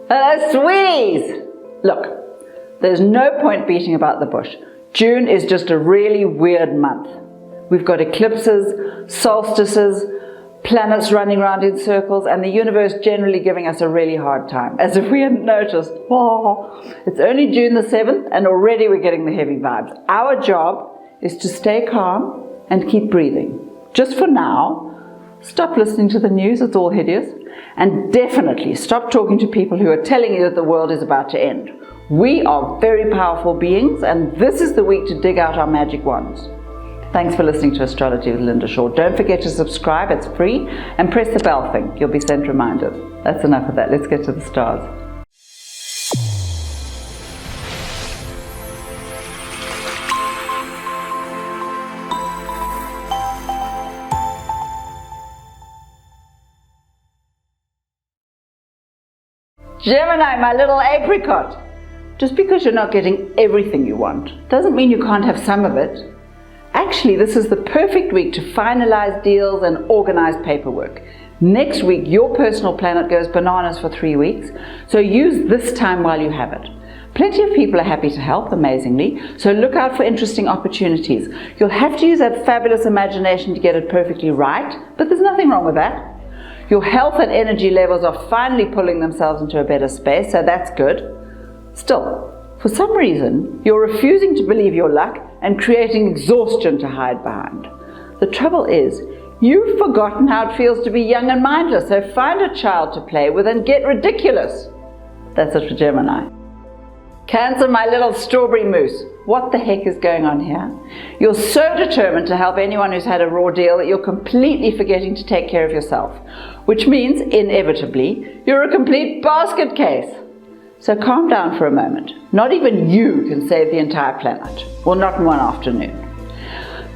Hello, sweeties! Look, there's no point beating about the bush. June is just a really weird month. We've got eclipses, solstices, planets running around in circles, and the universe generally giving us a really hard time, as if we hadn't noticed. Oh, it's only June the 7th, and already we're getting the heavy vibes. Our job is to stay calm and keep breathing. Just for now, stop listening to the news, it's all hideous, and definitely stop talking to people who are telling you that the world is about to end. We are very powerful beings, and this is the week to dig out our magic wands. Thanks for listening to Astrology with Linda Shaw. Don't forget to subscribe, it's free, and press the bell thing. You'll be sent reminders. That's enough of that. Let's get to the stars. Gemini, my little apricot. Just because you're not getting everything you want doesn't mean you can't have some of it. Actually, this is the perfect week to finalize deals and organize paperwork. Next week, your personal planet goes bananas for 3 weeks, so use this time while you have it. Plenty of people are happy to help, amazingly, so look out for interesting opportunities. You'll have to use that fabulous imagination to get it perfectly right, but there's nothing wrong with that. Your health and energy levels are finally pulling themselves into a better space, so that's good. Still, for some reason, you're refusing to believe your luck and creating exhaustion to hide behind. The trouble is, you've forgotten how it feels to be young and mindless, so find a child to play with and get ridiculous. That's it for Gemini. Cancer, my little strawberry mousse. What the heck is going on here? You're so determined to help anyone who's had a raw deal that you're completely forgetting to take care of yourself, which means, inevitably, you're a complete basket case. So calm down for a moment. Not even you can save the entire planet. Well, not in one afternoon.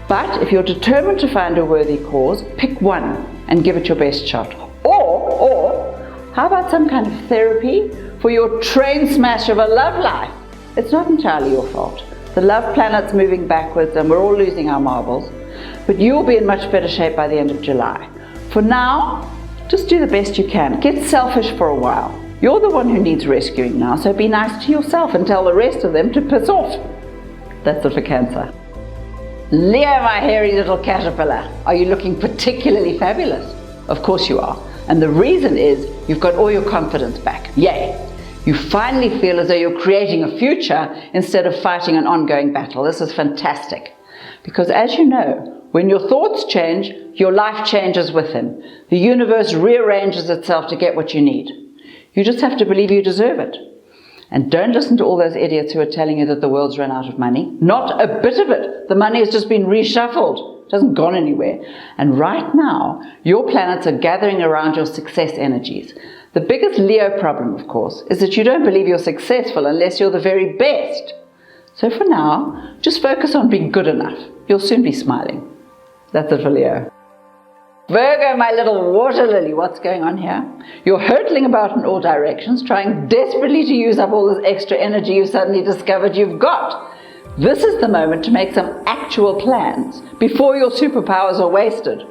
But if you're determined to find a worthy cause, pick one and give it your best shot. Or, how about some kind of therapy for your train smash of a love life? It's not entirely your fault. The love planet's moving backwards and we're all losing our marbles. But you'll be in much better shape by the end of July. For now, just do the best you can. Get selfish for a while. You're the one who needs rescuing now, so be nice to yourself and tell the rest of them to piss off. That's it for Cancer. Leo, my hairy little caterpillar. Are you looking particularly fabulous? Of course you are. And the reason is you've got all your confidence back. Yay! You finally feel as though you're creating a future instead of fighting an ongoing battle. This is fantastic. Because as you know, when your thoughts change, your life changes with them. The universe rearranges itself to get what you need. You just have to believe you deserve it. And don't listen to all those idiots who are telling you that the world's run out of money. Not a bit of it. The money has just been reshuffled. It hasn't gone anywhere. And right now, your planets are gathering around your success energies. The biggest Leo problem, of course, is that you don't believe you're successful unless you're the very best. So for now, just focus on being good enough. You'll soon be smiling. That's it for Leo. Virgo, my little water lily, what's going on here? You're hurtling about in all directions, trying desperately to use up all this extra energy you've suddenly discovered you've got. This is the moment to make some actual plans before your superpowers are wasted.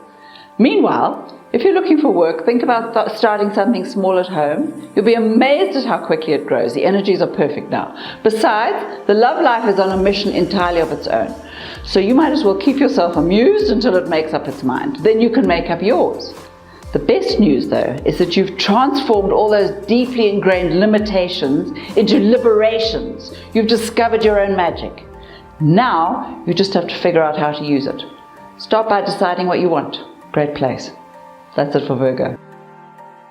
Meanwhile, if you're looking for work, think about starting something small at home. You'll be amazed at how quickly it grows. The energies are perfect now. Besides, the love life is on a mission entirely of its own. So you might as well keep yourself amused until it makes up its mind. Then you can make up yours. The best news, though, is that you've transformed all those deeply ingrained limitations into liberations. You've discovered your own magic. Now, you just have to figure out how to use it. Start by deciding what you want. Great place. That's it for Virgo.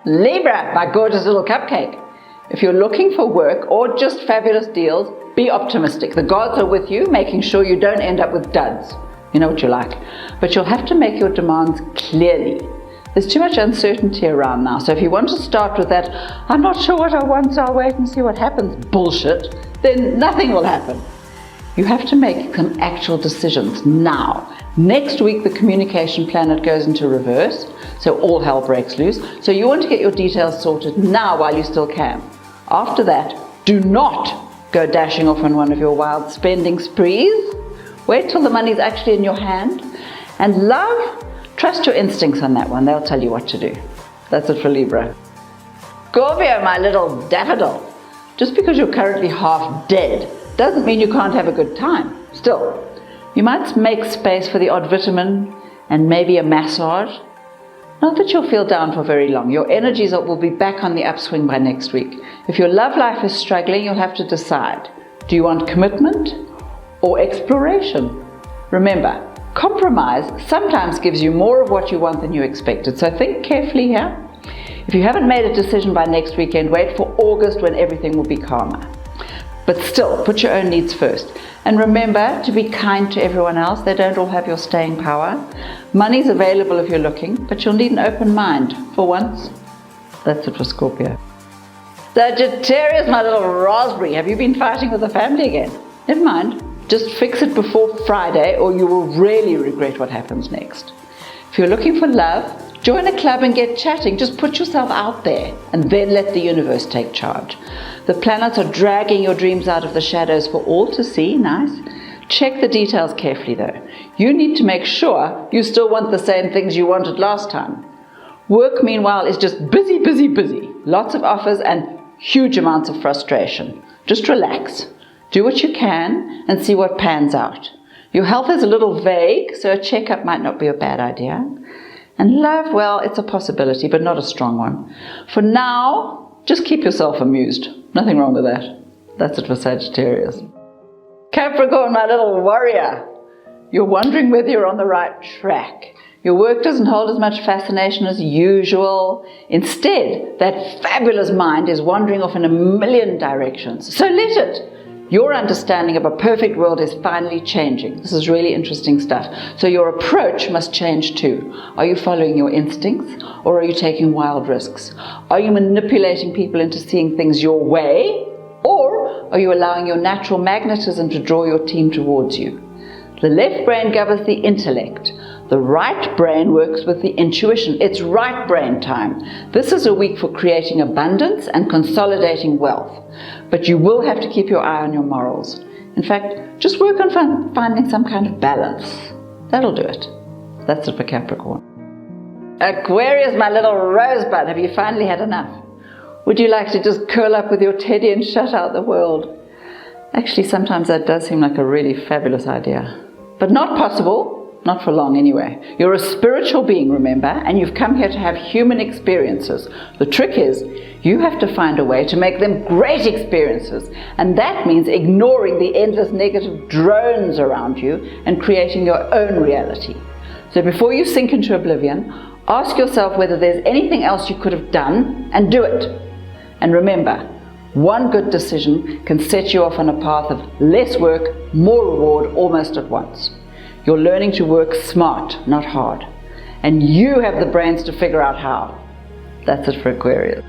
Libra, my gorgeous little cupcake. If you're looking for work or just fabulous deals, be optimistic. The gods are with you, making sure you don't end up with duds. You know what you like. But you'll have to make your demands clearly. There's too much uncertainty around now, so if you want to start with that, I'm not sure what I want, so I'll wait and see what happens bullshit, then nothing will happen. You have to make some actual decisions now. Next week, the communication planet goes into reverse, so all hell breaks loose. So you want to get your details sorted now while you still can. After that, do not go dashing off on one of your wild spending sprees. Wait till the money's actually in your hand. And love, trust your instincts on that one. They'll tell you what to do. That's it for Libra. Scorpio, my little daffodil. Just because you're currently half dead doesn't mean you can't have a good time. Still, you might make space for the odd vitamin and maybe a massage. Not that you'll feel down for very long. Your energies will be back on the upswing by next week. If your love life is struggling, you'll have to decide. Do you want commitment or exploration? Remember, compromise sometimes gives you more of what you want than you expected. So think carefully here. If you haven't made a decision by next weekend, wait for August when everything will be calmer. But still, put your own needs first. And remember to be kind to everyone else. They don't all have your staying power. Money's available if you're looking, but you'll need an open mind for once. That's it for Scorpio. Sagittarius, my little raspberry. Have you been fighting with the family again? Never mind. Just fix it before Friday or you will really regret what happens next. If you're looking for love, join a club and get chatting. Just put yourself out there and then let the universe take charge. The planets are dragging your dreams out of the shadows for all to see. Nice. Check the details carefully though. You need to make sure you still want the same things you wanted last time. Work, meanwhile, is just busy, busy, busy. Lots of offers and huge amounts of frustration. Just relax. Do what you can and see what pans out. Your health is a little vague, so a checkup might not be a bad idea. And love, well, it's a possibility, but not a strong one. For now, just keep yourself amused. Nothing wrong with that. That's it for Sagittarius. Capricorn, my little warrior. You're wondering whether you're on the right track. Your work doesn't hold as much fascination as usual. Instead, that fabulous mind is wandering off in a million directions. So let it. Your understanding of a perfect world is finally changing. This is really interesting stuff. So your approach must change too. Are you following your instincts or are you taking wild risks? Are you manipulating people into seeing things your way or are you allowing your natural magnetism to draw your team towards you? The left brain governs the intellect. The right brain works with the intuition. It's right brain time. This is a week for creating abundance and consolidating wealth. But you will have to keep your eye on your morals. In fact, just work on finding some kind of balance. That'll do it. That's it for Capricorn. Aquarius, my little rosebud, have you finally had enough? Would you like to just curl up with your teddy and shut out the world? Actually, sometimes that does seem like a really fabulous idea. But not possible. Not for long anyway. You're a spiritual being, remember, and you've come here to have human experiences. The trick is, you have to find a way to make them great experiences, and that means ignoring the endless negative drones around you and creating your own reality. So before you sink into oblivion, ask yourself whether there's anything else you could have done, and do it. And remember, one good decision can set you off on a path of less work, more reward almost at once. You're learning to work smart, not hard. And you have the brains to figure out how. That's it for Aquarius.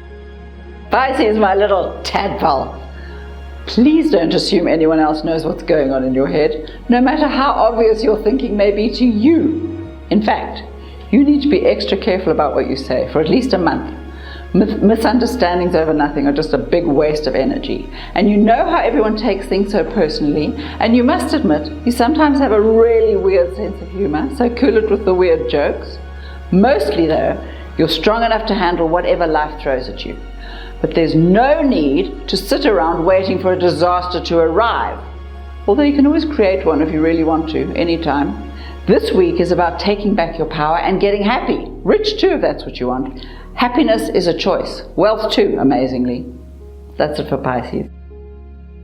Pisces, my little tadpole. Please don't assume anyone else knows what's going on in your head, no matter how obvious your thinking may be to you. In fact, you need to be extra careful about what you say for at least a month. Misunderstandings over nothing are just a big waste of energy. And you know how everyone takes things so personally, and you must admit you sometimes have a really weird sense of humor, so cool it with the weird jokes. Mostly though, you're strong enough to handle whatever life throws at you. But there's no need to sit around waiting for a disaster to arrive. Although you can always create one if you really want to, anytime. This week is about taking back your power and getting happy. Rich too, if that's what you want. Happiness is a choice. Wealth too, amazingly. That's it for Pisces.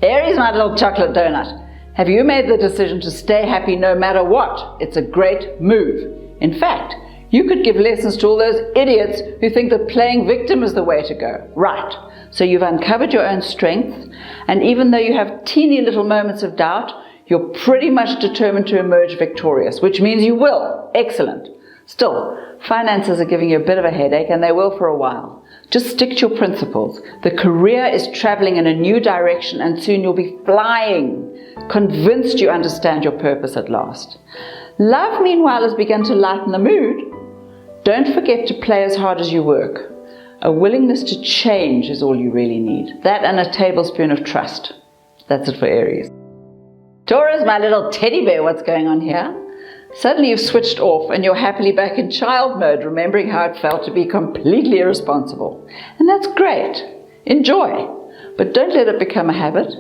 Aries, my little chocolate donut. Have you made the decision to stay happy no matter what? It's a great move. In fact, you could give lessons to all those idiots who think that playing victim is the way to go. Right. So you've uncovered your own strength, and even though you have teeny little moments of doubt, you're pretty much determined to emerge victorious, which means you will. Excellent. Still, finances are giving you a bit of a headache, and they will for a while. Just stick to your principles. The career is traveling in a new direction, and soon you'll be flying, convinced you understand your purpose at last. Love, meanwhile, has begun to lighten the mood. Don't forget to play as hard as you work. A willingness to change is all you really need. That and a tablespoon of trust. That's it for Aries. Taurus, my little teddy bear, what's going on here? Suddenly you've switched off and you're happily back in child mode, remembering how it felt to be completely irresponsible. And that's great. Enjoy. But don't let it become a habit.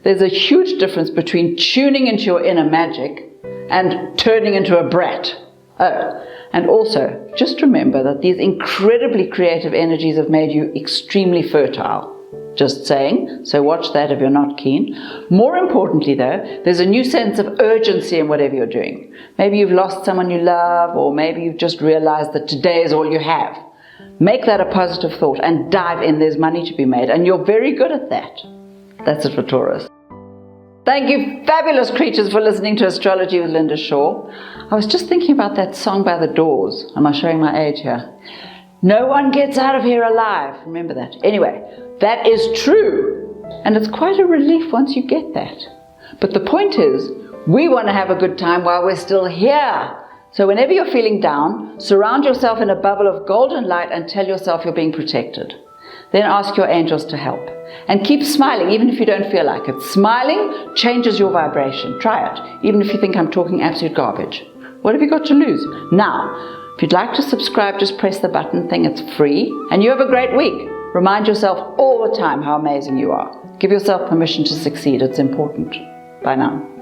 There's a huge difference between tuning into your inner magic and turning into a brat. Oh, and also, just remember that these incredibly creative energies have made you extremely fertile. Just saying, so watch that if you're not keen. More importantly though, there's a new sense of urgency in whatever you're doing. Maybe you've lost someone you love, or maybe you've just realized that today is all you have. Make that a positive thought and dive in. There's money to be made, and you're very good at that. That's it for Taurus. Thank you, fabulous creatures, for listening to Astrology with Linda Shaw. I was just thinking about that song by The Doors. Am I showing my age here? No one gets out of here alive. Remember that. Anyway, that is true. And it's quite a relief once you get that. But the point is, we want to have a good time while we're still here. So whenever you're feeling down, surround yourself in a bubble of golden light and tell yourself you're being protected. Then ask your angels to help. And keep smiling even if you don't feel like it. Smiling changes your vibration. Try it, even if you think I'm talking absolute garbage. What have you got to lose? Now, if you'd like to subscribe, just press the button thing. It's free. And you have a great week. Remind yourself all the time how amazing you are. Give yourself permission to succeed. It's important. Bye now.